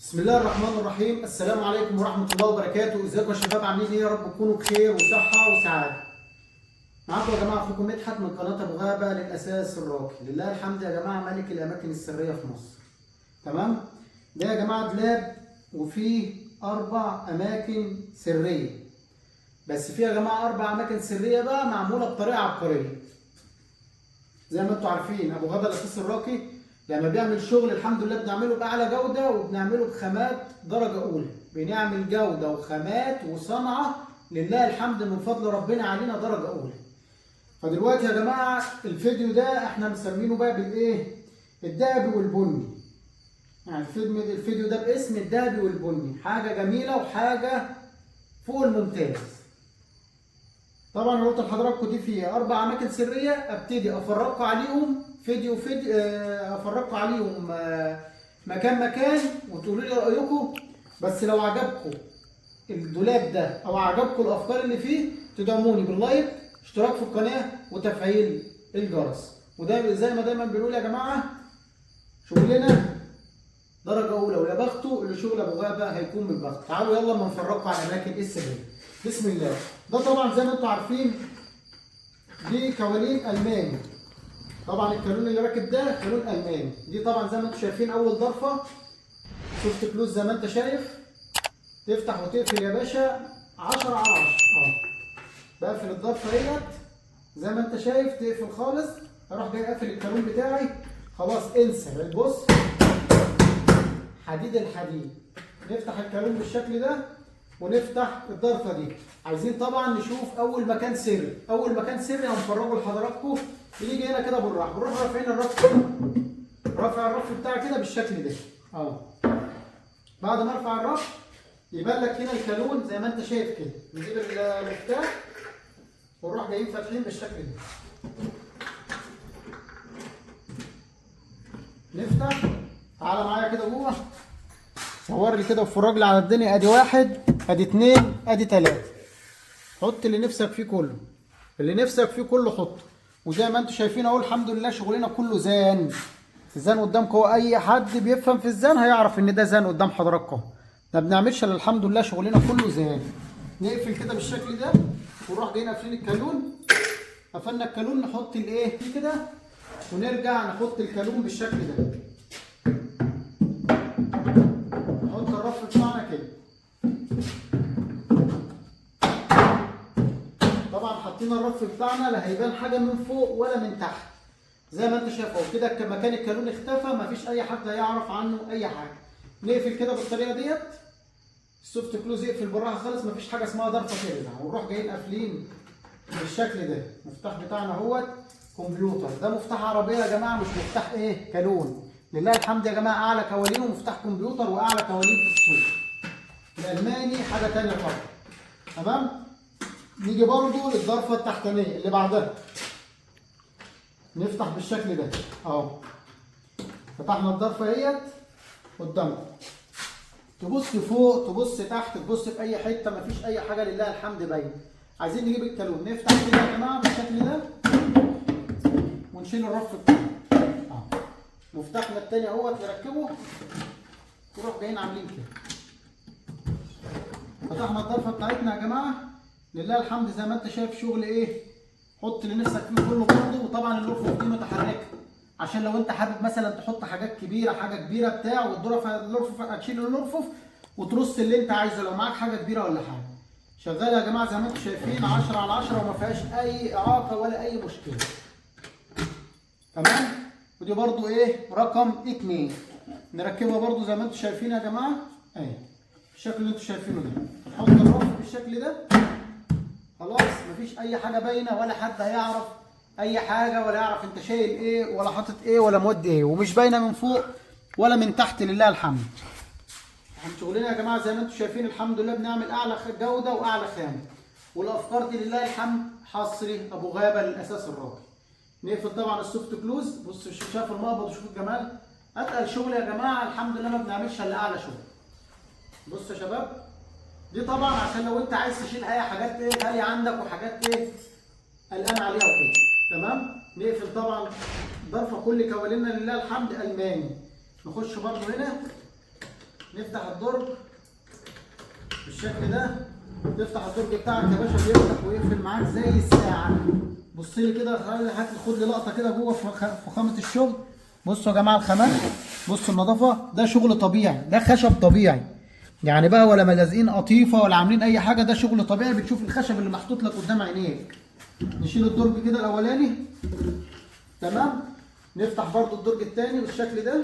بسم الله الرحمن الرحيم. السلام عليكم ورحمة الله وبركاته. ازيكم يا شباب؟ عاملين ايه؟ يا رب تكونوا بخير وصحة وسعادة. معاكم يا جماعة اخوكم مدحت من قناة ابو غابة للاساس الراقي. لله الحمد يا جماعة، ملك الاماكن السرية في مصر. تمام؟ ده يا جماعة دولاب وفيه 4 اماكن سرية. بس فيه يا جماعة 4 اماكن سرية بقى معمولة بطريقة عبقرية. زي ما انتم عارفين ابو غابة الاساس الراقي لما بيعمل شغل الحمد لله بنعمله بأعلى جودة وبنعمله بخامات درجة أولى. بنعمل جودة وخامات وصنعة لله الحمد من فضل ربنا علينا درجة أولى. فدلوقتي يا جماعة الفيديو ده احنا مسمينه بقى بالإيه؟ الذهبي والبني. يعني الفيديو ده باسم الذهبي والبني، حاجة جميلة وحاجة فوق الممتاز. طبعا انا قلت لحضراتكم دي فيها 4 اماكن سريه، ابتدي افرجكم عليهم فيديو افرجكم عليهم مكان وتقولوا لي رايكم. بس لو عجبكم الدولاب ده او عجبكم الافكار اللي فيه تدعموني باللايك، اشتراك في القناه وتفعيل الجرس. وده زي ما دايما بنقول يا جماعه، شغلنا درجه اولى ويا بخته اللي شغل ابو غابه هيكون من بخت. تعالوا يلا اما نفرجكم على اماكن ايه السريه. بسم الله. ده طبعا زي ما انتم عارفين دي كوالين الماني. طبعا الكالون اللي راكب ده كالون الماني. دي طبعا زي ما انتم شايفين اول ضرفه شفت كلوز زي ما انت شايف، تفتح وتقفل يا باشا 10 على 10 اهو. بقفل الضرفه ديت زي ما انت شايف، تقفل خالص، اروح جاي قافل الكالون بتاعي خلاص. انسى. بص حديد الحديد. نفتح الكالون بالشكل ده ونفتح الضرفه دي. عايزين طبعا نشوف اول مكان سري. اول مكان سري هنفرجه لحضراتكم. بنيجي هنا كده بالراحه، بنروح رافعين الرف كده، رافع الرف بتاعي كده بالشكل ده اهو. بعد ما ارفع الرف يبان لك هنا الكالون زي ما انت شايف كده. نجيب المفتاح ونروح جايين فاتحين بالشكل ده. نفتح. تعالى معايا كده جوه، صور لي كده وفرج لي على الدنيا. ادي 1 ادي 2 ادي 3. حط اللي نفسك فيه كله، اللي نفسك فيه كله حطه. وزي ما انتم شايفين اهو الحمد لله شغلنا كله زان. الزان قدامكم اهو، اي حد بيفهم في الزان هيعرف ان ده زان قدام حضراتكم. ما بنعملش الا الحمد لله شغلنا كله زان. نقفل كده بالشكل ده ونروح جايين قافلين الكالون. قفلنا الكالون نحط الايه دي كده ونرجع نحط الكالون بالشكل ده. نحط الرف بتاعنا كده. طبعا حاطين الرف بتاعنا لا هيبان حاجه من فوق ولا من تحت. زي ما انت شايف اهو كده مكان الكالون اختفى، مفيش اي حد هيعرف عنه اي حاجه. نقفل كده بالطريقه ديت. السوفت كلوز يقفل بالراحه خالص، مفيش حاجه اسمها ضرفه كده. ونروح جايين قافلين بالشكل ده. المفتاح بتاعنا اهوت كمبيوتر. ده مفتاح عربيه يا جماعه، مش مفتاح ايه كالون. لله الحمد يا جماعه، اعلى كوالين ومفتاح كمبيوتر واعلى كوالين في السوق. الالماني حاجه ثانيه طبعا. تمام. نيجي برضو للضرفه التحتانيه اللي بعدها. نفتح بالشكل ده اهو. فتحنا الضرفه اهيت قدامكم. تبص فوق تبص تحت تبص في اي حته، مفيش اي حاجه لله الحمد باينه. عايزين نجيب الكالون نفتح كده يا جماعه بالشكل ده ونشيل الرف بتاعنا اهو. مفتاحنا التاني اهوت نركبه نروح جايين عاملين كده. فتحنا الضرفه بتاعتنا يا جماعه لله الحمد. زي ما انت شايف شغل ايه، حط اللي نفسك فيه كله برضه. وطبعا الرفوف دي متحركه عشان لو انت حابب مثلا تحط حاجات كبيره حاجه كبيره بتاع، والرفوف هتشيل الرفوف وترص اللي انت عايزه لو معاك حاجه كبيره ولا حاجه. شغاله يا جماعه زي ما انتم شايفين 10 على 10 وما فيهاش اي اعاقه ولا اي مشكله. تمام. ودي برضه ايه رقم 2 نركبها برضه زي ما انتم شايفين يا جماعه اهي بالشكل اللي انتم شايفينه ده. نحط الرف بالشكل ده خلاص. مفيش اي حاجه باينه ولا حد هيعرف اي حاجه ولا يعرف انت شايل ايه ولا حاطط ايه ولا مودي ايه. ومش باينه من فوق ولا من تحت لله الحمد. احنا شغلنا يا جماعه زي ما انتم شايفين الحمد لله بنعمل اعلى جوده واعلى خامه. والافكار دي لله الحمد حصري ابو غابه للاساس الراقي. نقفل طبعا السوفت كلوز. بص شاف المقبض وشوف الجمال. اتقل شغل يا جماعه الحمد لله ما بنعملش الا اعلى شغل. بص يا شباب دي طبعا عشان لو انت عايز تشيل اي حاجات ايه غاليه عندك وحاجات ايه قلقان عليها وكده. تمام. نقفل طبعا ضرفه كل كوالينا لله الحمد الماني. نخش برضه هنا افتح الدرج بالشكل ده، تفتح الدرج بتاعك يا باشا بيفتح ويقفل معاك زي الساعه. بص لي كده، خد لي لقطه كده جوه في خامه الشغل. بصوا يا جماعه الخامات، بصوا النظافه، ده شغل طبيعي، ده خشب طبيعي يعني بقى، ولا ملازقين قطيفه ولا عاملين اي حاجه، ده شغل طبيعي. بتشوف الخشب اللي محطوط لك قدام عينيك. نشيل الدرج كده الاولاني، تمام. نفتح برضو الدرج الثاني بالشكل ده.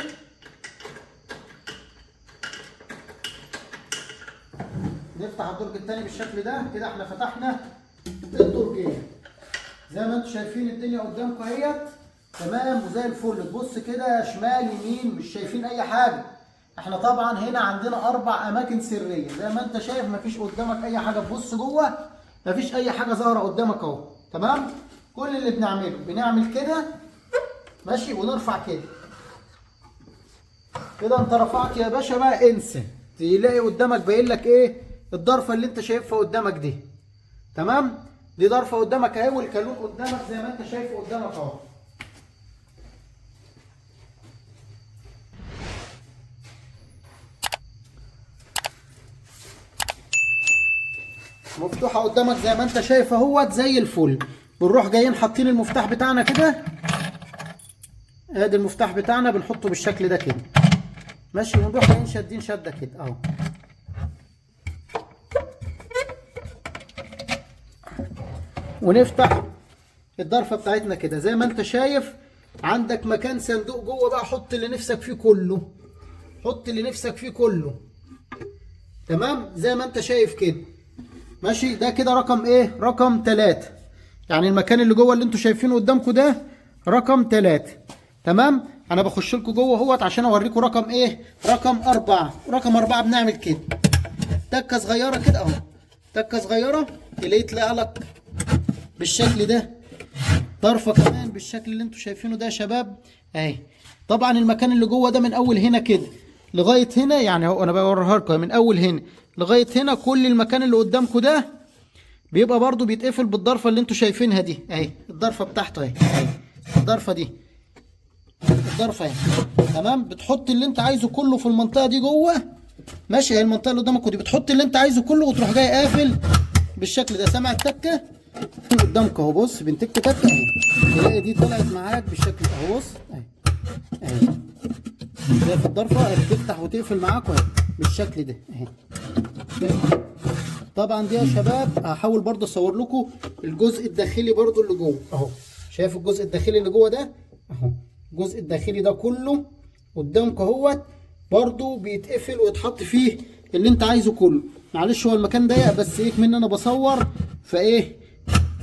نفتح الدرج الثاني بالشكل ده كده. احنا فتحنا الدرجين زي ما انتم شايفين، الدنيا قدامكم اهيت تمام وزي الفل. تبص كده شمال يمين مش شايفين اي حاجه. احنا طبعا هنا عندنا 4 اماكن سريه زي ما انت شايف، مفيش قدامك اي حاجه. تبص جوه مفيش اي حاجه ظاهره قدامك اهو، تمام. كل اللي بنعمله بنعمل كده ماشي، ونرفع كده كده. انت رفعت يا باشا بقى، انسى تلاقي قدامك باين لك ايه الضرفه اللي انت شايفها قدامك دي، تمام. دي ضرفه قدامك اهي، والكالون قدامك زي ما انت شايفه قدامك اهو. مفتوحه قدامك زي ما انت شايف اهوت زي الفل. بنروح جايين حاطين المفتاح بتاعنا كده، ادي المفتاح بتاعنا بنحطه بالشكل ده كده ماشي، ونروح جايين شادين شده كده اهو. ونفتح الضرفه بتاعتنا كده زي ما انت شايف. عندك مكان صندوق جوه بقى، حط اللي نفسك فيه كله، حط اللي نفسك فيه كله، تمام زي ما انت شايف كده ماشي. ده كده رقم ايه؟ رقم 3. يعني المكان اللي جوه اللي انتوا شايفينه قدامكم ده رقم 3، تمام. انا بخش لكم جوه اهوت عشان اوريكم رقم ايه؟ رقم 4. رقم 4 بنعمل كده تكه صغيره كده اهو، تكه صغيره تلاقي طلع لك بالشكل ده ضرفه كمان بالشكل اللي انتوا شايفينه ده يا شباب اهي. طبعا المكان اللي جوه ده من اول هنا كده لغايه هنا، يعني اهو انا بوريها لكم من اول هنا لغايه هنا. كل المكان اللي قدامكم ده بيبقى برضو بيتقفل بالضرفه اللي انتوا شايفينها دي اهي، الضرفه بتاعته اهي، الضرفه دي، الضرفه اهي، تمام. بتحط اللي انت عايزه كله في المنطقه دي جوه ماشي. هي المنطقه اللي قدامك دي بتحط اللي انت عايزه كله، وتروح جاي قافل بالشكل ده. سامع التكه قدامك اهو، بص بنتك تكه اهي، تلاقي دي طلعت معاك بالشكل اهو، بص اهي اهي. شايف الضرفه بتفتح وتقفل معاك اهي بالشكل ده اهي. طبعا دي يا شباب هحاول برضه اصور لكم الجزء الداخلي برضه اللي جوه اهو. شايف الجزء الداخلي اللي جوه ده اهو، الجزء الداخلي ده كله قدامك اهوت برضه بيتقفل ويتحط فيه اللي انت عايزه كله. معلش هو المكان ضيق بس ايه من انا بصور، فايه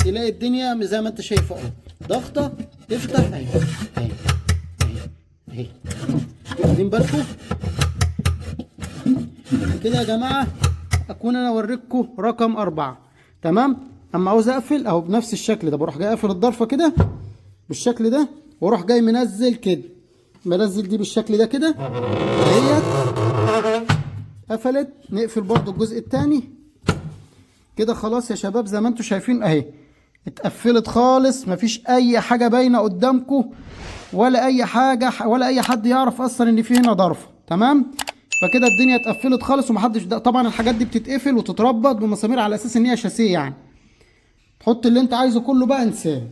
تلاقي الدنيا زي ما انت شايف اهو، ضغطه تفتح اهي اهي اهي. واخدين بالكم كده يا جماعه؟ اكون انا اوريكم رقم 4، تمام. اما عاوز اقفل اهو بنفس الشكل ده، بروح جاي قافل الضرفه كده بالشكل ده، واروح جاي منزل كده، منزل دي بالشكل ده كده اهيت قفلت. نقفل برضو الجزء الثاني كده خلاص يا شباب زي ما انتم شايفين اهي، اتقفلت خالص، مفيش اي حاجه باينه قدامكم ولا اي حاجه، ولا اي حد يعرف اصلا ان في هنا ضرفه، تمام. فكده الدنيا اتقفلت خالص ومحدش طبعا الحاجات دي بتتقفل وتتربط بمسامير على اساس ان هي شاسيه يعني. تحط اللي انت عايزه كله بقى انساه،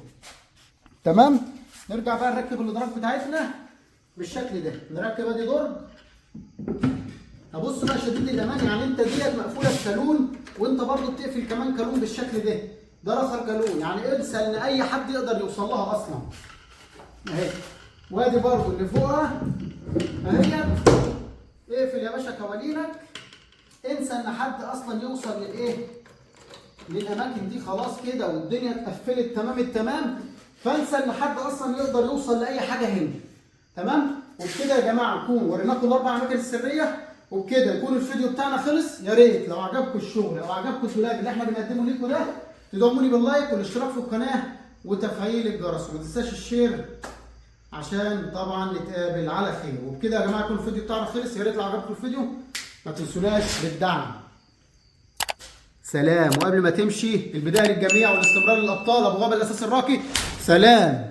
تمام. نرجع بقى نركب الادراج بتاعتنا بالشكل ده. نركب ادي درج. ابص بقى شديد الامان، يعني انت ديت مقفوله بكالون وانت برضه بتقفل كمان كالون بالشكل ده، ده رخر كالون، يعني انسى ان اي حد يقدر يوصل لها اصلا اهي. وادي برضه اللي فوقها اهي، اقفل يا باشا كوالينك، انسى ان حد اصلا يوصل للايه للاماكن دي خلاص كده، والدنيا اتقفلت تمام التمام. فانسى ان حد اصلا يقدر يوصل لاي حاجه هنا، تمام. وبكده يا جماعه نكون وريناكم ال4 اماكن السريه، وبكده يكون الفيديو بتاعنا خلص. يا ريت لو عجبكم الشغل او عجبكم الدولاب اللي احنا بنقدمه لكم ده تدعموني باللايك والاشتراك في القناه وتفعيل الجرس، وما تنساش الشير عشان طبعا نتقابل على خير. وبكده يا جماعه يكون الفيديو بتاعنا خلص. يا ريت لو عجبكم الفيديو ما تنسوناش بالدعم. سلام. وقبل ما تمشي، البدايه للجميع والاستمرار للابطال، ابو غابه الاساس الراقي. سلام.